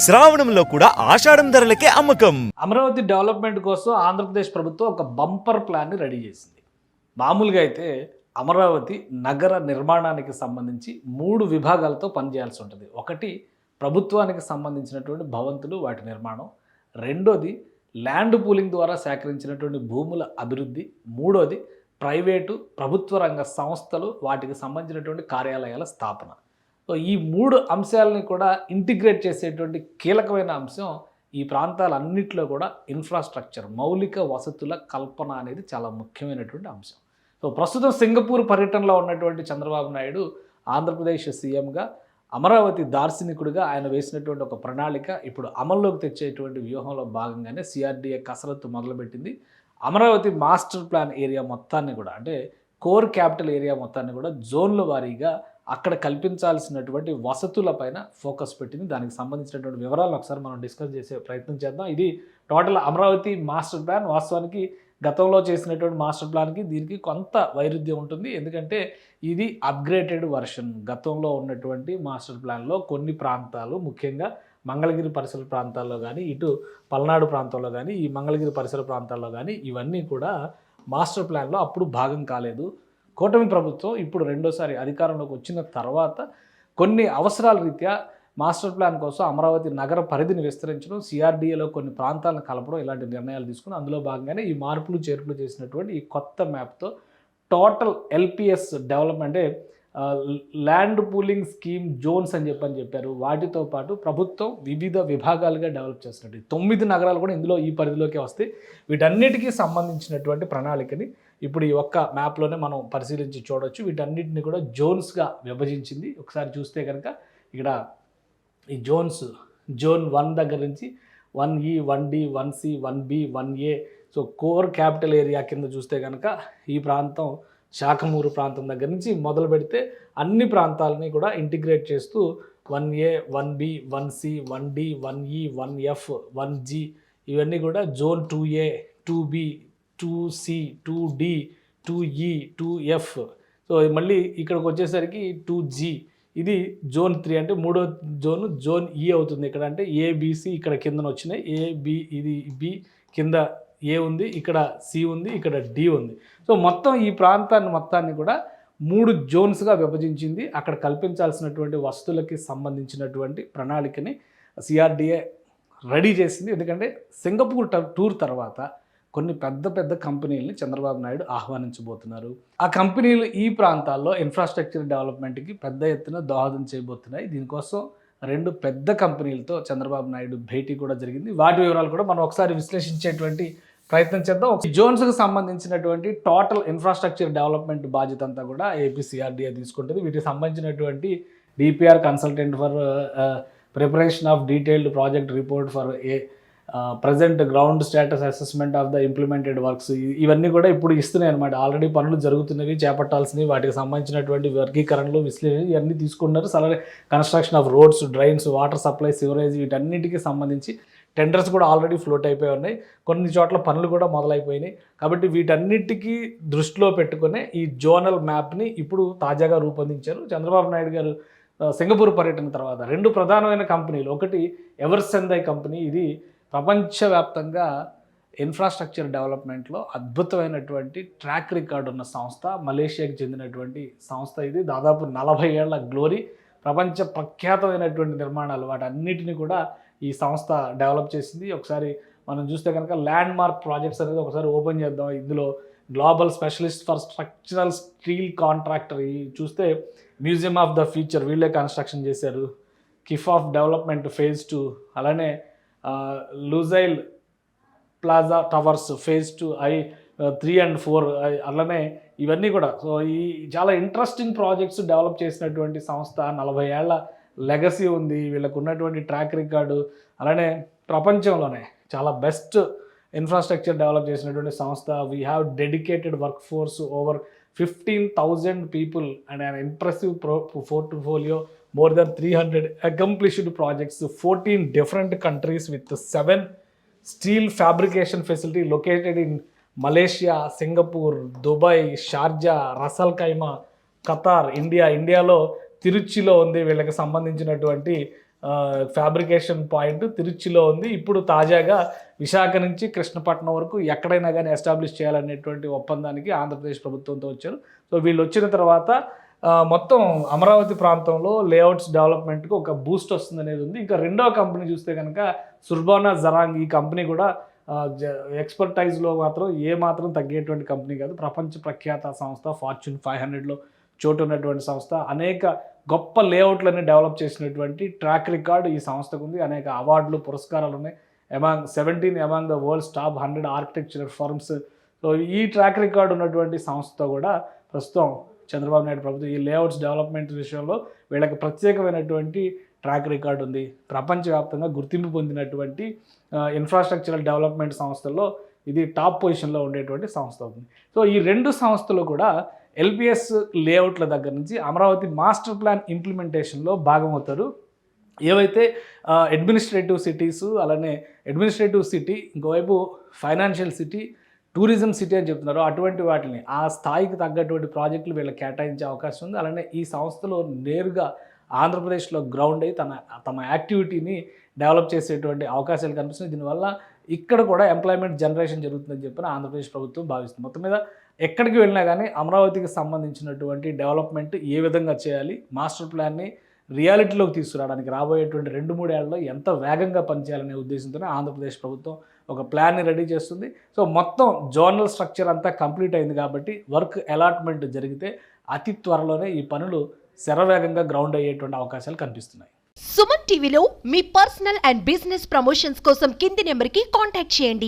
శ్రావణంలో కూడా ఆషాఢం ధరలకే అమ్మకం. అమరావతి డెవలప్మెంట్ కోసం ఆంధ్రప్రదేశ్ ప్రభుత్వం ఒక బంపర్ ప్లాన్ని రెడీ చేసింది. మామూలుగా అయితే అమరావతి నగర నిర్మాణానికి సంబంధించి 3 విభాగాలతో పనిచేయాల్సి ఉంటుంది. ఒకటి ప్రభుత్వానికి సంబంధించినటువంటి భవంతులు, వాటి నిర్మాణం. రెండోది ల్యాండ్ పూలింగ్ ద్వారా సేకరించినటువంటి భూముల అభివృద్ధి. మూడోది ప్రైవేటు ప్రభుత్వ రంగ సంస్థలు, వాటికి సంబంధించినటువంటి కార్యాలయాల స్థాపన. సో ఈ 3 అంశాలని కూడా ఇంటిగ్రేట్ చేసేటువంటి కీలకమైన అంశం ఈ ప్రాంతాలన్నింటిలో కూడా ఇన్ఫ్రాస్ట్రక్చర్, మౌలిక వసతుల కల్పన అనేది చాలా ముఖ్యమైనటువంటి అంశం. సో ప్రస్తుతం సింగపూర్ పర్యటనలో ఉన్నటువంటి చంద్రబాబు నాయుడు ఆంధ్రప్రదేశ్ సీఎంగా అమరావతి దార్శనికుడిగా ఆయన వేసినటువంటి ఒక ప్రణాళిక ఇప్పుడు అమల్లోకి తెచ్చేటువంటి వ్యూహంలో భాగంగానే సిఆర్డీఏ కసరత్తు మొదలుపెట్టింది. అమరావతి మాస్టర్ ప్లాన్ ఏరియా మొత్తాన్ని కూడా, అంటే కోర్ క్యాపిటల్ ఏరియా మొత్తాన్ని కూడా జోన్ల వారీగా అక్కడ కల్పించాల్సినటువంటి వసతులపైన ఫోకస్ పెట్టింది. దానికి సంబంధించినటువంటి వివరాలను ఒకసారి మనం డిస్కస్ చేసే ప్రయత్నం చేద్దాం. ఇది టోటల్ అమరావతి మాస్టర్ ప్లాన్. వాస్తవానికి గతంలో చేసినటువంటి మాస్టర్ ప్లాన్కి దీనికి కొంత వైరుధ్యం ఉంటుంది. ఎందుకంటే ఇది అప్గ్రేడెడ్ వర్షన్. గతంలో ఉన్నటువంటి మాస్టర్ ప్లాన్లో కొన్ని ప్రాంతాలు, ముఖ్యంగా మంగళగిరి పరిసర ప్రాంతాల్లో కానీ, ఇటు పల్నాడు ప్రాంతంలో కానీ, ఈ మంగళగిరి పరిసర ప్రాంతాల్లో కానీ ఇవన్నీ కూడా మాస్టర్ ప్లాన్లో అప్పుడు భాగం కాలేదు. కూటమి ప్రభుత్వం ఇప్పుడు రెండోసారి అధికారంలోకి వచ్చిన తర్వాత కొన్ని అవసరాల రీత్యా మాస్టర్ ప్లాన్ కోసం అమరావతి నగర పరిధిని విస్తరించడం, సిఆర్డీఏలో కొన్ని ప్రాంతాలను కలపడం, ఇలాంటి నిర్ణయాలు తీసుకుని అందులో భాగంగానే ఈ మార్పులు చేర్పులు చేసినటువంటి ఈ కొత్త మ్యాప్తో total LPS development, land pooling scheme zones అని చెప్పారు. వాటితో పాటు ప్రభుత్వం వివిధ విభాగాలుగా డెవలప్ చేస్తున్నట్టు 9 నగరాలు కూడా ఇందులో ఈ పరిధిలోకి వస్తాయి. వీటన్నిటికీ సంబంధించినటువంటి ప్రణాళికని ఇప్పుడు ఈ ఒక్క మ్యాప్లోనే మనం పరిశీలించి చూడవచ్చు. వీటన్నిటిని కూడా జోన్స్గా విభజించింది. ఒకసారి చూస్తే కనుక ఇక్కడ ఈ జోన్స్, జోన్ 1 దగ్గర నుంచి 1E, 1D, 1C, 1B, 1A. So core capital area కింద చూస్తే కనుక ఈ ప్రాంతం శాఖమూరు ప్రాంతం దగ్గర నుంచి మొదలు పెడితే అన్ని ప్రాంతాలని కూడా ఇంటిగ్రేట్ చేస్తూ 1A, 1B, 1C, 1D, 1E, 1F, 1G ఇవన్నీ కూడా zone 2A, 2B, 2C, 2D, 2E, 2F. So మళ్ళీ ఇక్కడికి వచ్చేసరికి 2G. ఇది జోన్ 3, అంటే మూడో జోన్ E అవుతుంది. ఇక్కడ అంటే ABC ఇక్కడ కిందన వచ్చినాయి. AB, ఇది B కింద A ఉంది, ఇక్కడ C ఉంది, ఇక్కడ D ఉంది. సో మొత్తం ఈ ప్రాంతాన్ని మొత్తాన్ని కూడా 3 జోన్స్గా విభజించింది. అక్కడ కల్పించాల్సినటువంటి వసతులకి సంబంధించినటువంటి ప్రణాళికని సిఆర్డీఏ రెడీ చేసింది. ఎందుకంటే సింగపూర్ టూర్ తర్వాత కొన్ని పెద్ద కంపెనీలని చంద్రబాబు నాయుడు ఆహ్వానించబోతున్నారు. ఆ కంపెనీలు ఈ ప్రాంతాల్లో ఇన్ఫ్రాస్ట్రక్చర్ డెవలప్మెంట్కి పెద్ద ఎత్తున దోహదం చేయబోతున్నాయి. దీనికోసం 2 పెద్ద కంపెనీలతో చంద్రబాబు నాయుడు భేటీ కూడా జరిగింది. వాటి వివరాలు కూడా మనం ఒకసారి విశ్లేషించేటువంటి ప్రయత్నం చేద్దాం. జోన్స్కి సంబంధించినటువంటి టోటల్ ఇన్ఫ్రాస్ట్రక్చర్ డెవలప్మెంట్ బాధ్యత అంతా కూడా ఏపీ సిఆర్డీఏ తీసుకుంటుంది. వీటికి సంబంధించినటువంటి DPR, consultant for preparation of detailed project report for present ground status assessment of the implemented works, ఇవన్నీ కూడా ఇప్పుడు ఇస్తున్నాయి అనమాట. ఆల్రెడీ పనులు జరుగుతున్నవి, చేపట్టాల్సినవి, వాటికి సంబంధించినటువంటి వర్గీకరణలు, విశ్లేషణ ఇవన్నీ తీసుకున్నారు. అలాగే construction of roads, drains, water supply, sewerage వీటన్నిటికీ సంబంధించి టెండర్స్ కూడా ఆల్రెడీ ఫ్లోట్ అయిపోయి ఉన్నాయి. కొన్ని చోట్ల పనులు కూడా మొదలైపోయినాయి. కాబట్టి వీటన్నిటికీ దృష్టిలో పెట్టుకునే ఈ జోనల్ మ్యాప్ని ఇప్పుడు తాజాగా రూపొందించారు. చంద్రబాబు నాయుడు గారు సింగపూర్ పర్యటన తర్వాత 2 ప్రధానమైన కంపెనీలు, ఒకటి ఎవర్సెందై కంపెనీ, ఇది ప్రపంచవ్యాప్తంగా ఇన్ఫ్రాస్ట్రక్చర్ డెవలప్మెంట్లో అద్భుతమైనటువంటి ట్రాక్ రికార్డు ఉన్న సంస్థ, మలేషియాకి చెందినటువంటి సంస్థ. ఇది దాదాపు 40 ఏళ్ల గ్లోరీ, ప్రపంచ ప్రఖ్యాతమైనటువంటి నిర్మాణాలు వాటన్నిటిని కూడా ఈ సంస్థ డెవలప్ చేసింది. ఒకసారి మనం చూస్తే కనుక ల్యాండ్ మార్క్ ప్రాజెక్ట్స్ అనేది ఒకసారి ఓపెన్ చేద్దాం. ఇందులో global specialist for structural steel contractor, చూస్తే మ్యూజియం ఆఫ్ ద ఫ్యూచర్ వీళ్ళే కన్స్ట్రక్షన్ చేశారు. కిఫ్ ఆఫ్ డెవలప్మెంట్ ఫేజ్ 2, అలానే లూజైల్ ప్లాజా టవర్స్ ఫేజ్ 2, 3 and 4, అలానే ఇవన్నీ కూడా. సో ఈ చాలా ఇంట్రెస్టింగ్ ప్రాజెక్ట్స్ డెవలప్ చేసినటువంటి సంస్థ. 40 ఏళ్ల లెగసీ ఉంది, వీళ్ళకు ఉన్నటువంటి ట్రాక్ రికార్డు. అలానే ప్రపంచంలోనే చాలా బెస్ట్ ఇన్ఫ్రాస్ట్రక్చర్ డెవలప్ చేసినటువంటి సంస్థ. We have dedicated work force over 15,000 people and an impressive portfolio, more than 300 accomplished projects, 14 different countries with 7 steel fabrication facility located in Malaysia, Singapore, Dubai, Sharjah, Ras Al Khaimah, Qatar, ఇండియాలో తిరుచిలో ఉంది వీళ్ళకి సంబంధించినటువంటి fabrication point తిరుచిలో ఉంది. ఇప్పుడు తాజాగా విశాఖ నుంచి కృష్ణపట్నం వరకు ఎక్కడైనా కానీ ఎస్టాబ్లిష్ చేయాలనేటువంటి ఒప్పందానికి ఆంధ్రప్రదేశ్ ప్రభుత్వంతో వచ్చారు. సో వీళ్ళు వచ్చిన తర్వాత మొత్తం అమరావతి ప్రాంతంలో లేఅవుట్స్ డెవలప్మెంట్కి ఒక బూస్ట్ వస్తుంది అనేది ఉంది. ఇంకా రెండవ కంపెనీ చూస్తే కనుక సుర్బానా జరాంగ్. ఈ కంపెనీ కూడా ఎక్స్పర్టైజ్లో మాత్రం తగ్గేటువంటి కంపెనీ కాదు. ప్రపంచ ప్రఖ్యాత సంస్థ, ఫార్చ్యూన్ 500లో చోటు ఉన్నటువంటి సంస్థ. అనేక గొప్ప లేఅవుట్లని డెవలప్ చేసినటువంటి ట్రాక్ రికార్డు ఈ సంస్థకు ఉంది. అనేక అవార్డులు, పురస్కారాలు ఉన్నాయి. 17 among the world's top 100 architectural firms. So ఈ ట్రాక్ రికార్డు ఉన్నటువంటి సంస్థ కూడా ప్రస్తుతం చంద్రబాబు నాయుడు ప్రభుత్వం ఈ లేఅవుట్స్ డెవలప్మెంట్ విషయంలో వీళ్ళకి ప్రత్యేకమైనటువంటి ట్రాక్ రికార్డు ఉంది. ప్రపంచవ్యాప్తంగా గుర్తింపు పొందినటువంటి ఇన్ఫ్రాస్ట్రక్చరల్ డెవలప్మెంట్ సంస్థల్లో ఇది టాప్ పొజిషన్లో ఉండేటువంటి సంస్థ అవుతుంది. సో ఈ రెండు సంస్థలు కూడా ఎల్పిఎస్ లేఅవుట్ల దగ్గర నుంచి అమరావతి మాస్టర్ ప్లాన్ ఇంప్లిమెంటేషన్లో భాగమవుతారు. ఏవైతే అడ్మినిస్ట్రేటివ్ సిటీస్, అలానే అడ్మినిస్ట్రేటివ్ సిటీ, ఇంకోవైపు ఫైనాన్షియల్ సిటీ, టూరిజం సిటీ అని చెప్తున్నారు, అటువంటి వాటిని ఆ స్థాయికి తగ్గటువంటి ప్రాజెక్టులు వీళ్ళకి కేటాయించే అవకాశం ఉంది. అలానే ఈ సంస్థలో నేరుగా ఆంధ్రప్రదేశ్లో గ్రౌండ్ అయ్యి తమ యాక్టివిటీని డెవలప్ చేసేటువంటి అవకాశాలు కనిపిస్తున్నాయి. దీనివల్ల ఇక్కడ కూడా ఎంప్లాయ్మెంట్ జనరేషన్ జరుగుతుందని చెప్పి ఆంధ్రప్రదేశ్ ప్రభుత్వం భావిస్తుంది. మొత్తం మీద ఎక్కడికి వెళ్ళినా కానీ అమరావతికి సంబంధించినటువంటి డెవలప్మెంట్ ఏ విధంగా చేయాలి, మాస్టర్ ప్లాన్ని రియాలిటీలోకి తీసుకురావడానికి రాబోయేటువంటి 2-3 ఏళ్లలో ఎంత వేగంగా పనిచేయాలనే ఉద్దేశంతోనే ఆంధ్రప్రదేశ్ ప్రభుత్వం ఒక ప్లాన్ని రెడీ చేస్తుంది. సో మొత్తం జోనల్ స్ట్రక్చర్ అంతా కంప్లీట్ అయింది కాబట్టి వర్క్ అలాట్మెంట్ జరిగితే అతి త్వరలోనే ఈ పనులు శరవేగంగా గ్రౌండ్ అయ్యేటువంటి అవకాశాలు కనిపిస్తున్నాయి. సుమన్ టీవీలో మీ పర్సనల్ అండ్ బిజినెస్ ప్రమోషన్స్ కోసం కింది నెంబర్కి కాంటాక్ట్ చేయండి.